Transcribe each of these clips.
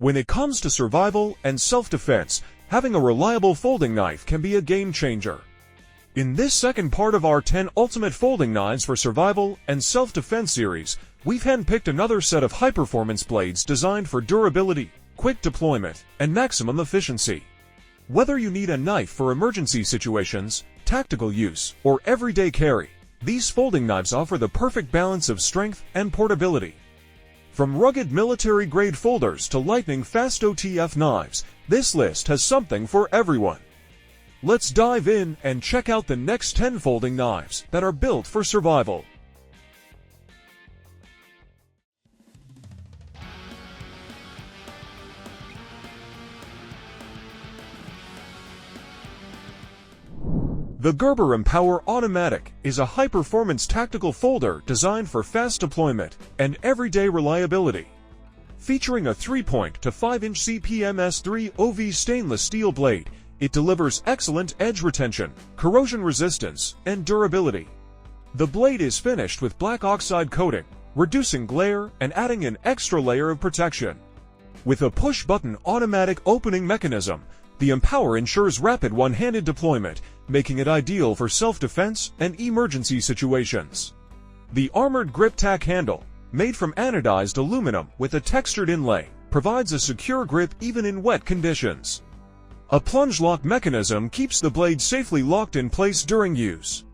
When it comes to survival and self-defense, having a reliable folding knife can be a game changer. In this second part of our 10 ultimate folding knives for survival and self-defense series, we've handpicked another set of high-performance blades designed for durability, quick deployment, and maximum efficiency. Whether you need a knife for emergency situations, tactical use, or everyday carry, these folding knives offer the perfect balance of strength and portability. From rugged military-grade folders to lightning-fast OTF knives, this list has something for everyone. Let's dive in and check out the next 10 folding knives that are built for survival. The Gerber Empower Automatic is a high-performance tactical folder designed for fast deployment and everyday reliability. Featuring a 3-point to 5-inch CPM-S3 OV stainless steel blade, it delivers excellent edge retention, corrosion resistance, and durability. The blade is finished with black oxide coating, reducing glare and adding an extra layer of protection. With a push-button automatic opening mechanism, the Empower ensures rapid one-handed deployment, making it ideal for self-defense and emergency situations. The armored grip tack handle, made from anodized aluminum with a textured inlay, provides a secure grip even in wet conditions. A plunge lock mechanism keeps the blade safely locked in place during use.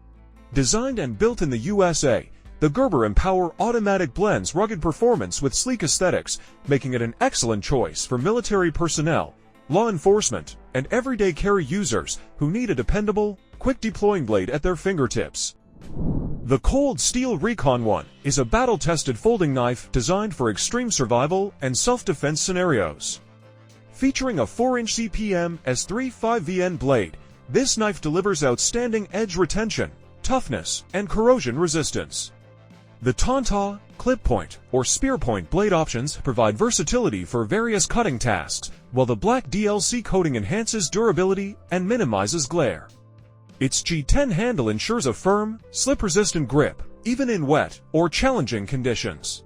Designed and built in the USA, the Gerber Empower Automatic blends rugged performance with sleek aesthetics, making it an excellent choice for military personnel, law enforcement, and everyday carry users who need a dependable, quick-deploying blade at their fingertips. The Cold Steel Recon 1 is a battle-tested folding knife designed for extreme survival and self-defense scenarios. Featuring a 4-inch CPM-S3 5VN blade, this knife delivers outstanding edge retention, toughness, and corrosion resistance. The Tonta, clip point, or spear point blade options provide versatility for various cutting tasks, while the black DLC coating enhances durability and minimizes glare. Its G10 handle ensures a firm, slip-resistant grip, even in wet or challenging conditions.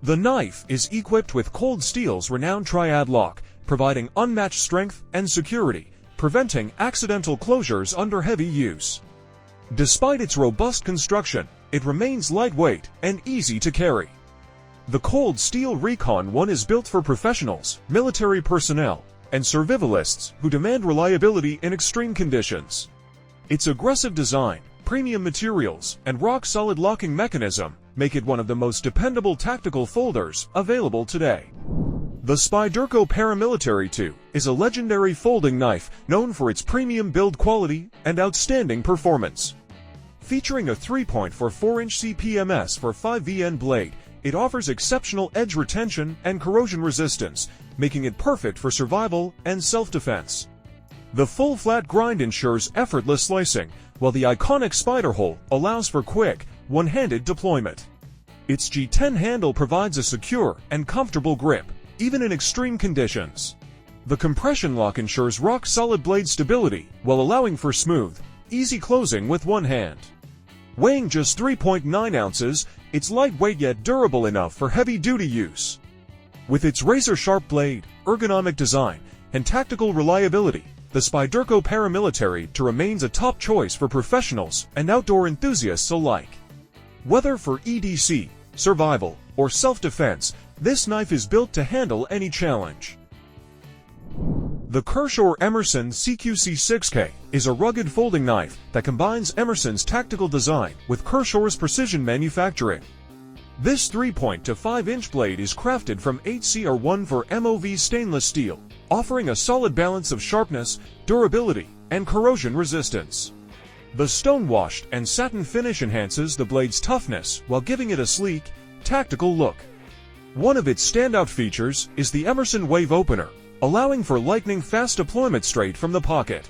The knife is equipped with Cold Steel's renowned triad lock, providing unmatched strength and security, preventing accidental closures under heavy use. Despite its robust construction, it remains lightweight and easy to carry. The Cold Steel Recon 1 is built for professionals, military personnel, and survivalists who demand reliability in extreme conditions. Its aggressive design, premium materials, and rock-solid locking mechanism make it one of the most dependable tactical folders available today. The Spyderco Paramilitary 2 is a legendary folding knife known for its premium build quality and outstanding performance. Featuring a 3-point for 4-inch CPMS for 5VN blade, it offers exceptional edge retention and corrosion resistance, making it perfect for survival and self-defense. The full flat grind ensures effortless slicing, while the iconic spider hole allows for quick, one-handed deployment. Its G10 handle provides a secure and comfortable grip, even in extreme conditions. The compression lock ensures rock-solid blade stability while allowing for smooth, easy closing with one hand. Weighing just 3.9 ounces, it's lightweight yet durable enough for heavy-duty use. With its razor-sharp blade, ergonomic design, and tactical reliability, the Spyderco Paramilitary 2 remains a top choice for professionals and outdoor enthusiasts alike. Whether for EDC, survival, or self-defense, this knife is built to handle any challenge. The Kershaw Emerson CQC6K is a rugged folding knife that combines Emerson's tactical design with Kershaw's precision manufacturing. This 3-point to 5-inch blade is crafted from 8CR1 for MOV stainless steel, offering a solid balance of sharpness, durability, and corrosion resistance. The stone-washed and satin finish enhances the blade's toughness while giving it a sleek, tactical look. One of its standout features is the Emerson Wave Opener, allowing for lightning-fast deployment straight from the pocket.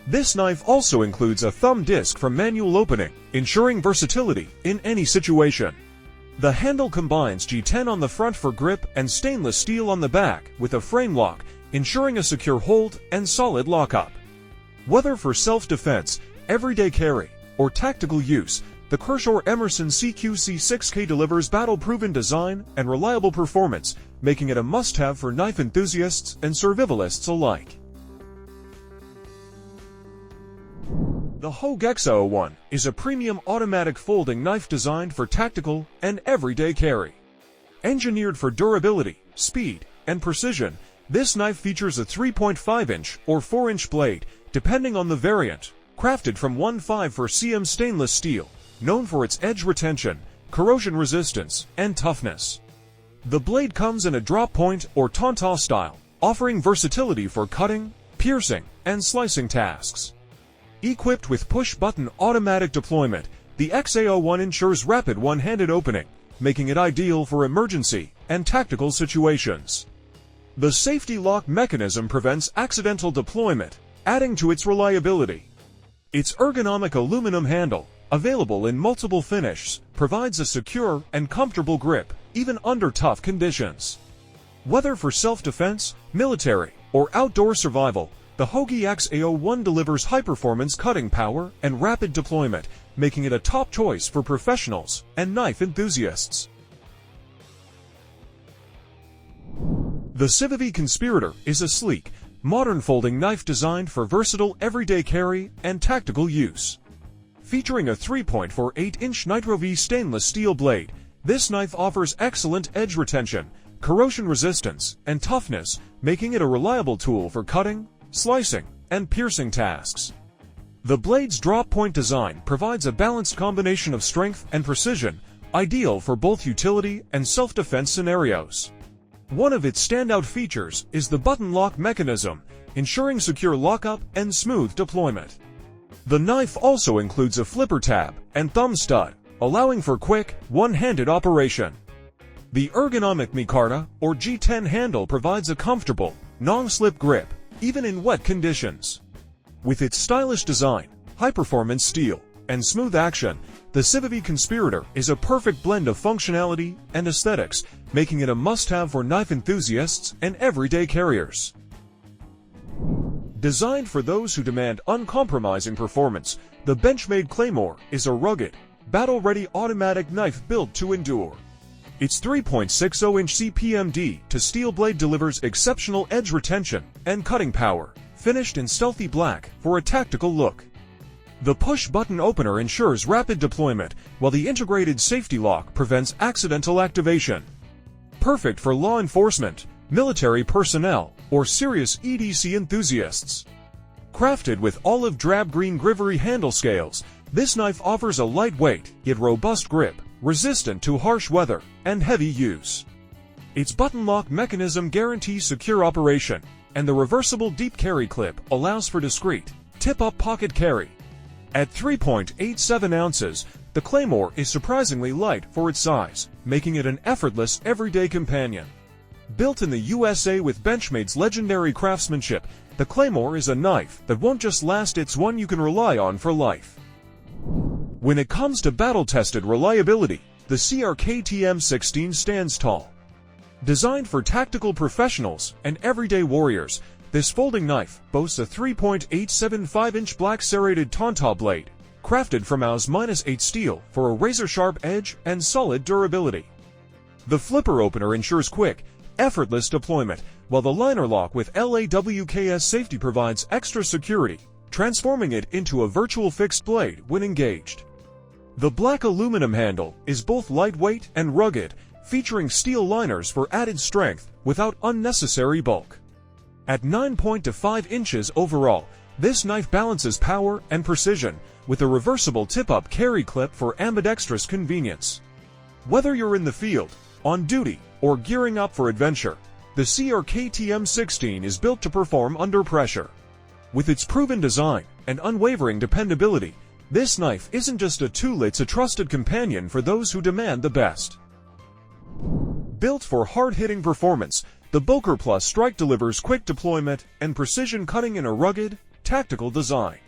This knife also includes a thumb disc for manual opening, ensuring versatility in any situation. The handle combines G10 on the front for grip and stainless steel on the back with a frame lock, ensuring a secure hold and solid lockup. Whether for self-defense, everyday carry, or tactical use, the Kershaw Emerson CQC6K delivers battle-proven design and reliable performance, making it a must-have for knife enthusiasts and survivalists alike. The Hogue EX-A01 is a premium automatic folding knife designed for tactical and everyday carry. Engineered for durability, speed, and precision, this knife features a 3.5-inch or 4-inch blade, depending on the variant, crafted from 1.5 stainless steel, known for its edge retention, corrosion resistance, and toughness. The blade comes in a drop point or tauntaun style, offering versatility for cutting, piercing, and slicing tasks. Equipped with push-button automatic deployment, the EX-A01 ensures rapid one-handed opening, making it ideal for emergency and tactical situations. The safety lock mechanism prevents accidental deployment, adding to its reliability. Its ergonomic aluminum handle, available in multiple finishes, provides a secure and comfortable grip, even under tough conditions. Whether for self-defense, military, or outdoor survival, the Hogue EX-A01 delivers high-performance cutting power and rapid deployment, making it a top choice for professionals and knife enthusiasts. The CIVIVI Conspirator is a sleek, modern folding knife designed for versatile everyday carry and tactical use. Featuring a 3.48-inch Nitro V stainless steel blade, this knife offers excellent edge retention, corrosion resistance, and toughness, making it a reliable tool for cutting, slicing, and piercing tasks. The blade's drop-point design provides a balanced combination of strength and precision, ideal for both utility and self-defense scenarios. One of its standout features is the button lock mechanism, ensuring secure lockup and smooth deployment. The knife also includes a flipper tab and thumb stud, allowing for quick, one-handed operation. The ergonomic micarta or G10 handle provides a comfortable, non-slip grip, even in wet conditions. With its stylish design, high-performance steel, and smooth action, the CIVIVI Conspirator is a perfect blend of functionality and aesthetics, making it a must-have for knife enthusiasts and everyday carriers. Designed for those who demand uncompromising performance, the Benchmade Claymore is a rugged, battle-ready automatic knife built to endure. Its 3.60-inch CPMD to steel blade delivers exceptional edge retention and cutting power, finished in stealthy black for a tactical look. The push-button opener ensures rapid deployment, while the integrated safety lock prevents accidental activation. Perfect for law enforcement, military personnel, or serious EDC enthusiasts. Crafted with olive drab green grivery handle scales, this knife offers a lightweight yet robust grip, resistant to harsh weather and heavy use. Its button lock mechanism guarantees secure operation, and the reversible deep carry clip allows for discreet, tip-up pocket carry. At 3.87 ounces, the Claymore is surprisingly light for its size, making it an effortless everyday companion. Built in the USA with Benchmade's legendary craftsmanship, the Claymore is a knife that won't just last, it's one you can rely on for life. When it comes to battle-tested reliability, the CRKT M16 stands tall. Designed for tactical professionals and everyday warriors, this folding knife boasts a 3.875-inch black serrated tauntaun blade, crafted from AUS-8 steel for a razor-sharp edge and solid durability. The flipper opener ensures quick, effortless deployment, while the liner lock with LAWKS safety provides extra security, transforming it into a virtual fixed blade when engaged. The black aluminum handle is both lightweight and rugged, featuring steel liners for added strength without unnecessary bulk. At 9.25 inches overall, this knife balances power and precision with a reversible tip-up carry clip for ambidextrous convenience. Whether you're in the field, on duty, or gearing up for adventure, the CRKT M16 is built to perform under pressure. With its proven design and unwavering dependability, this knife isn't just a tool, it's a trusted companion for those who demand the best. Built for hard-hitting performance, the Boker Plus Strike delivers quick deployment and precision cutting in a rugged, tactical design.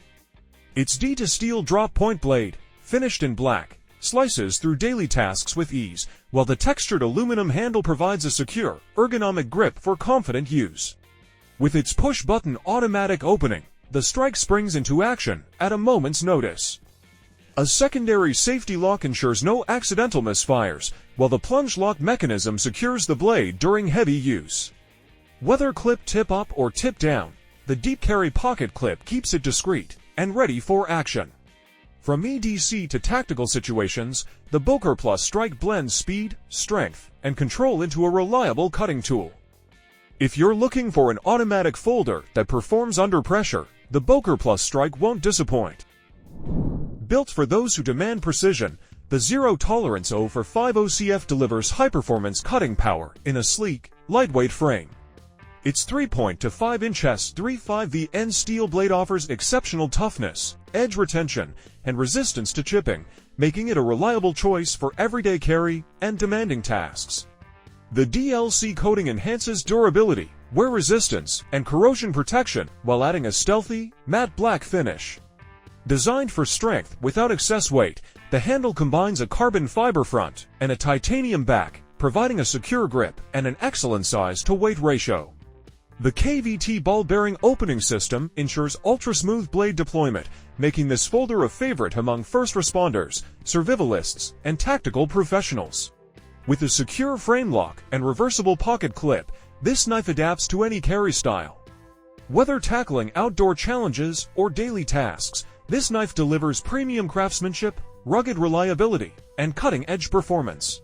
Its D-to-steel drop-point blade, finished in black, slices through daily tasks with ease, while the textured aluminum handle provides a secure, ergonomic grip for confident use. With its push-button automatic opening, the Strike springs into action at a moment's notice. A secondary safety lock ensures no accidental misfires, while the plunge lock mechanism secures the blade during heavy use. Whether clip tip up or tip down, the deep carry pocket clip keeps it discreet and ready for action. From EDC to tactical situations, the Boker Plus Strike blends speed, strength, and control into a reliable cutting tool. If you're looking for an automatic folder that performs under pressure, the Boker Plus Strike won't disappoint. Built for those who demand precision, the Zero Tolerance 045 OCF delivers high-performance cutting power in a sleek, lightweight frame. Its 3-point to 5-inch S35VN steel blade offers exceptional toughness, edge retention, and resistance to chipping, making it a reliable choice for everyday carry and demanding tasks. The DLC coating enhances durability, wear resistance, and corrosion protection while adding a stealthy, matte black finish. Designed for strength without excess weight, the handle combines a carbon fiber front and a titanium back, providing a secure grip and an excellent size-to-weight ratio. The KVT ball bearing opening system ensures ultra-smooth blade deployment, making this folder a favorite among first responders, survivalists, and tactical professionals. With a secure frame lock and reversible pocket clip, this knife adapts to any carry style. Whether tackling outdoor challenges or daily tasks, this knife delivers premium craftsmanship, rugged reliability, and cutting-edge performance.